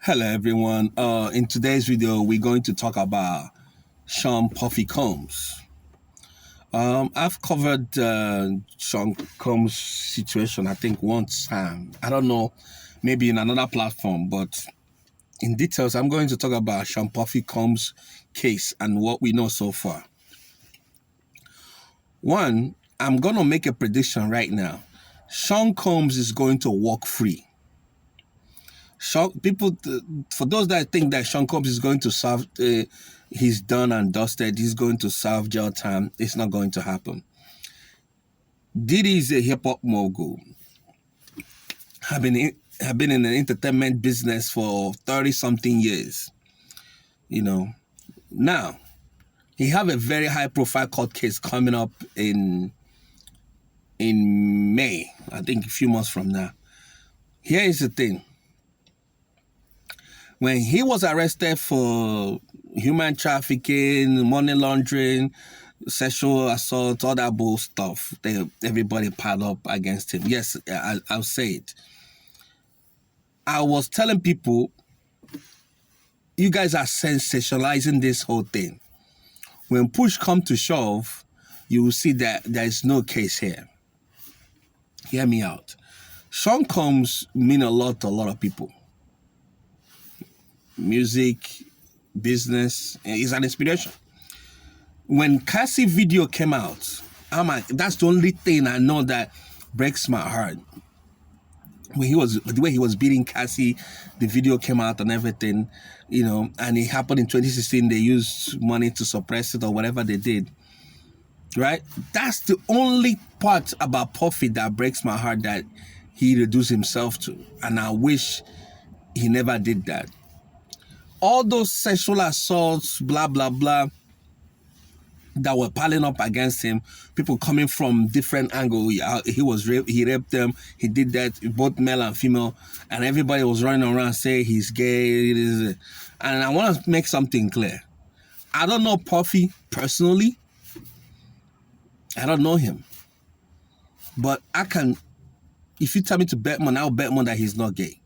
Hello everyone. In today's video, we're going to talk about Sean Puffy Combs. I've covered Sean Combs' situation, I think once. I don't know, maybe in another platform, but in details, I'm going to talk about Sean Puffy Combs' case and what we know so far. One, I'm going to make a prediction right now. Sean Combs is going to walk free. For those that think that Sean Combs is going to serve, he's done and dusted, he's going to serve jail time, it's not going to happen. Diddy is a hip-hop mogul. Have been in the entertainment business for 30-something years. You know, now, he have a very high-profile court case coming up in May, I think a few months from now. Here is the thing. When he was arrested for human trafficking, money laundering, sexual assault, all that bull stuff, everybody piled up against him. Yes, I'll say it. I was telling people, you guys are sensationalizing this whole thing. When push comes to shove, you will see that there is no case here. Hear me out. Sean Combs mean a lot to a lot of people. Music, business, is an inspiration. When Cassie video came out, that's the only thing I know that breaks my heart. When the way he was beating Cassie, the video came out and everything, you know, and it happened in 2016. They used money to suppress it or whatever they did, right? That's the only part about Puffy that breaks my heart that he reduced himself to, and I wish he never did that. All those sexual assaults, blah, blah, blah, that were piling up against him, people coming from different angles. He raped them, he did that, both male and female, and everybody was running around saying he's gay. And I want to make something clear. I don't know Puffy personally. I don't know him. But if you tell me to bet money, I'll bet money that he's not gay.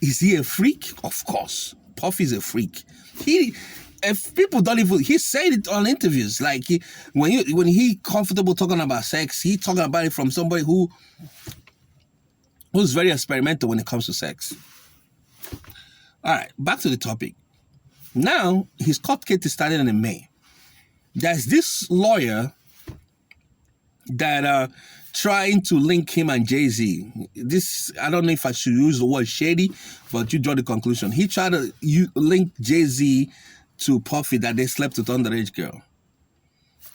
Is he a freak? Of course. Puffy's a freak. If people don't even, he said it on interviews. Like when he comfortable talking about sex, he talking about it from somebody who's very experimental when it comes to sex. All right, back to the topic. Now his court case is starting in May. There's this lawyer that trying to link him and Jay-Z. I don't know if I should use the word shady, but you draw the conclusion. He tried to link Jay-Z to Puffy that they slept with underage girl.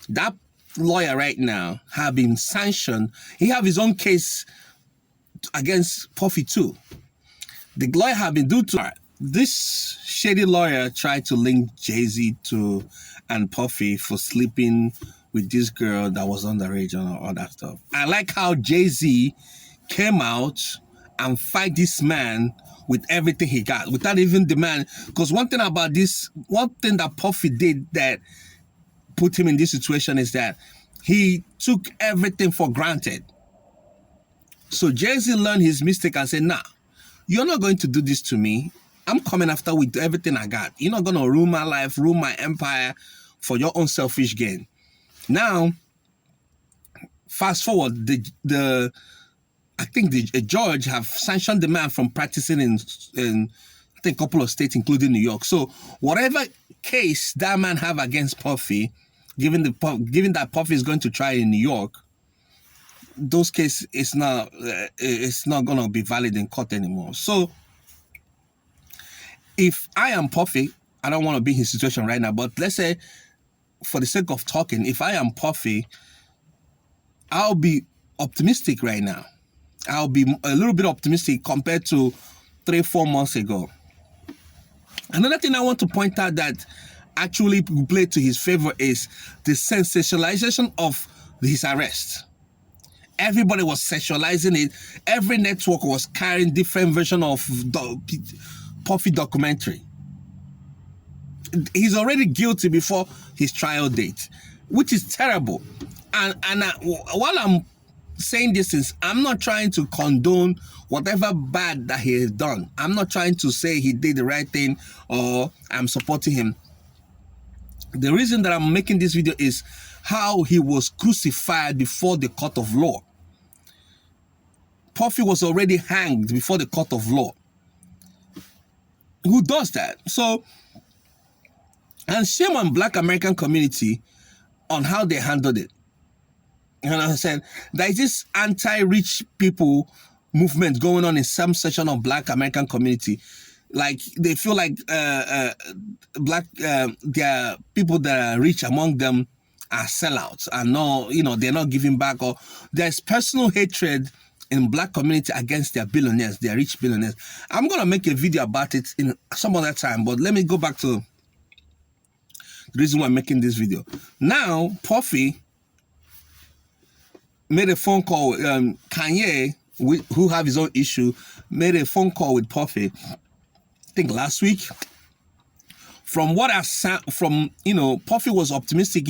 That lawyer right now have been sanctioned. He have his own case against Puffy too. The lawyer have been due to this shady lawyer tried to link Jay-Z and Puffy for sleeping with this girl that was underage and all that stuff. I like how Jay-Z came out and fight this man with everything he got, without even the man. Because one thing that Puffy did that put him in this situation is that he took everything for granted. So Jay-Z learned his mistake and said, nah, you're not going to do this to me. I'm coming after with everything I got. You're not going to ruin my life, ruin my empire for your own selfish gain. Now, fast forward, I think the judge have sanctioned the man from practicing in I think a couple of states, including New York. So whatever case that man have against Puffy, given that Puffy is going to try in New York, those cases it's not going to be valid in court anymore. So if I am Puffy, I don't want to be in his situation right now, but let's say, for the sake of talking, if I am Puffy, I'll be optimistic right now. I'll be a little bit optimistic compared to 3-4 months ago. Another thing I want to point out that actually played to his favor is the sensationalization of his arrest. Everybody was sexualizing it. Every network was carrying different version of Puffy documentary. He's already guilty before his trial date, which is terrible. And while I'm saying this is, I'm not trying to condone whatever bad that he has done. I'm not trying to say he did the right thing or I'm supporting him. The reason that I'm making this video is how he was crucified before the court of law. Puffy was already hanged before the court of law. Who does that? So, and shame on Black American community on how they handled it. And I said, there is this anti-rich people movement going on in some section of Black American community. Like they feel like there are people that are rich among them are sellouts and no, they're not giving back, or there's personal hatred in Black community against their billionaires, their rich billionaires. I'm gonna make a video about it in some other time, but let me go back to the reason why I'm making this video. Now, Puffy made a phone call. Kanye, who have his own issue, made a phone call with Puffy, I think last week. From what I saw, Puffy was optimistic.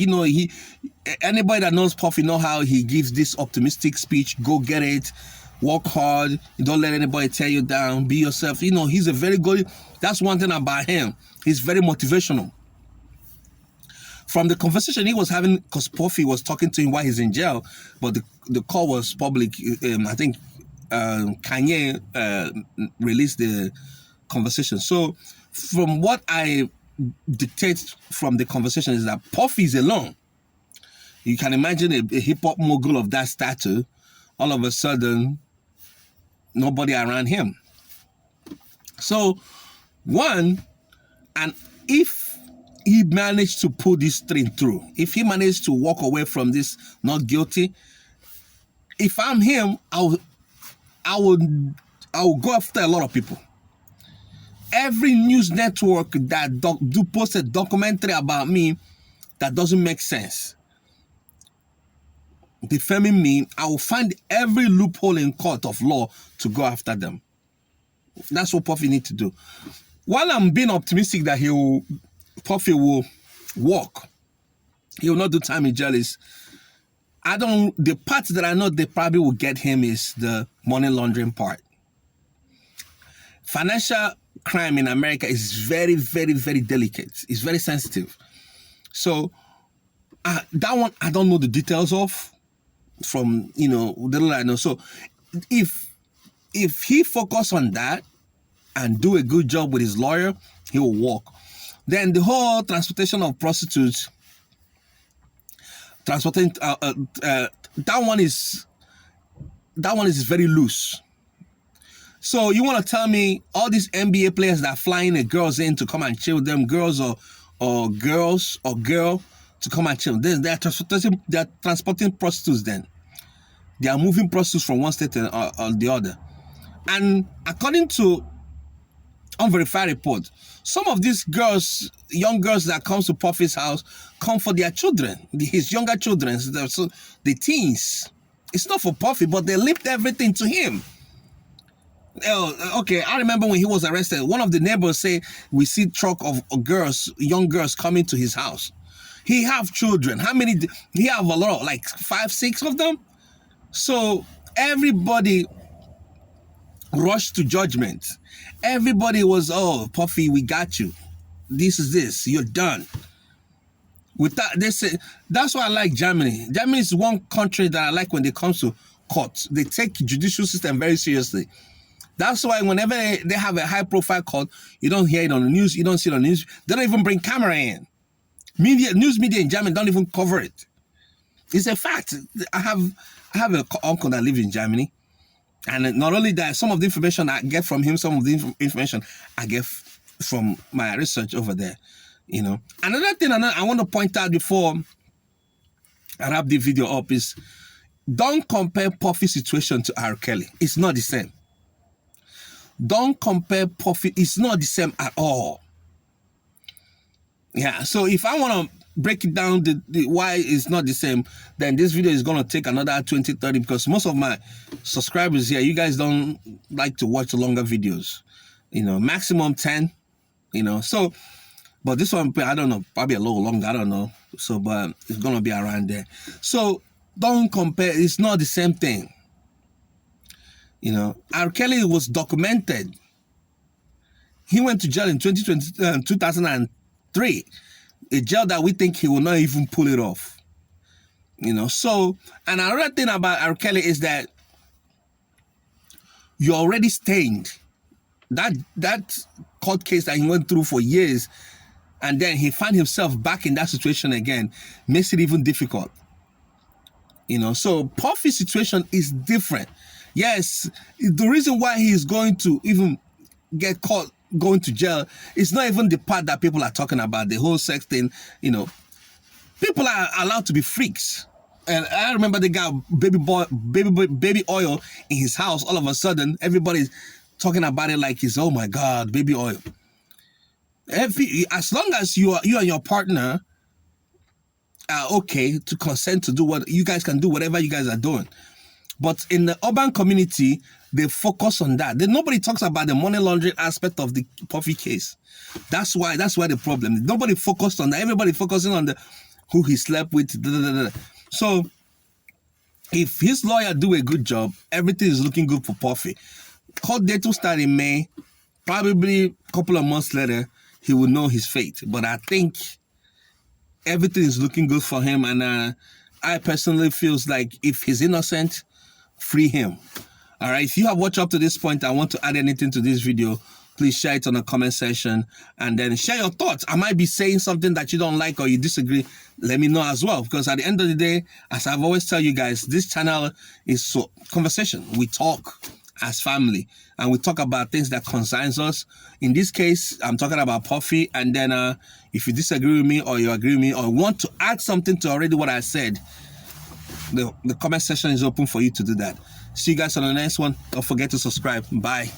Anybody that knows Puffy know how he gives this optimistic speech. Go get it, work hard, don't let anybody tear you down, be yourself. He's a very good, that's one thing about him. He's very motivational. From the conversation he was having, because Puffy was talking to him while he's in jail, but the call was public. I think Kanye released the conversation. So from what I dictate from the conversation is that Puffy is alone. You can imagine a hip-hop mogul of that stature, all of a sudden, nobody around him. So, one, and if he managed to pull this thing through, if he managed to walk away from this not guilty, if I'm him, I would go after a lot of people. Every news network that do post a documentary about me that doesn't make sense, defaming me, I will find every loophole in court of law to go after them. That's what Puffy need to do. While I'm being optimistic that Puffy will walk, he will not do time in jail, the part that I know they probably will get him is the money laundering part. Financial crime in America is very, very, very delicate. It's very sensitive. So that one I don't know the details of. From the little I know. So if he focus on that and do a good job with his lawyer, he will walk. Then the whole transportation of prostitutes, that one is very loose. So you want to tell me all these NBA players that are flying the girls in to come and chill with them, girls or girl to come and chill. They're transporting prostitutes then. They are moving prostitutes from one state to the other. And according to unverified report, some of these girls, young girls that come to Puffy's house, come for their children, his younger children, so the teens. It's not for Puffy, but they linked everything to him. Okay, I remember when he was arrested, one of the neighbors say, we see truck of girls, young girls coming to his house. He have children. How many? He have a lot, like 5, 6 of them. So everybody rushed to judgment. Everybody was, oh, Puffy, we got you. This is this. You're done. With that, they say, that's why I like Germany. Germany is one country that I like when it comes to courts. They take judicial system very seriously. That's why whenever they have a high-profile court, you don't hear it on the news. You don't see it on the news. They don't even bring camera in. News media in Germany don't even cover it. It's a fact. I have an uncle that lives in Germany, and not only that, some of the information I get from him, some of the information I get from my research over there. Another thing I want to point out before I wrap the video up is, don't compare Puffy's situation to R. Kelly. It's not the same. Don't compare Puffy. It's not the same at all. Yeah, so if I want to break it down, the why it's not the same, then this video is going to take another 20, 30, because most of my subscribers here, you guys don't like to watch longer videos. Maximum 10, so, but this one, I don't know, probably a little longer, I don't know. So, but it's going to be around there. So, Don't compare. It's not the same thing. You know, R. Kelly was documented. He went to jail in 2003, a jail that we think he will not even pull it off. You know, so, and another thing about R. Kelly is that you're already stained. That court case that he went through for years, and then he found himself back in that situation again, makes it even difficult. You know, so Puffy's situation is different. Yes, the reason why he's going to even get caught going to jail is not even the part that people are talking about, the whole sex thing. You know, people are allowed to be freaks. And I remember the guy, baby oil in his house. All of a sudden, everybody's talking about it like it's, oh my God, baby oil. As long as you and your partner are okay to consent to do what you guys can do, whatever you guys are doing. But in the urban community, they focus on that. Nobody talks about the money laundering aspect of the Puffy case. That's why the problem. Nobody focused on that. Everybody focusing on the who he slept with. So if his lawyer do a good job, everything is looking good for Puffy. Court date will start in May. Probably a couple of months later, he will know his fate. But I think everything is looking good for him. And I personally feels like if he's innocent, free him. All right. If you have watched up to this point and want to add anything to this video, please share it on the comment section and then share your thoughts. I might be saying something that you don't like or you disagree. Let me know as well, because at the end of the day, as I've always tell you guys, this channel is conversation. We talk as family and we talk about things that concerns us. In this case, I'm talking about Puffy. And then if you disagree with me or you agree with me or want to add something to already what I said, the comment section is open for you to do that. See you guys on the next one. Don't forget to subscribe. Bye.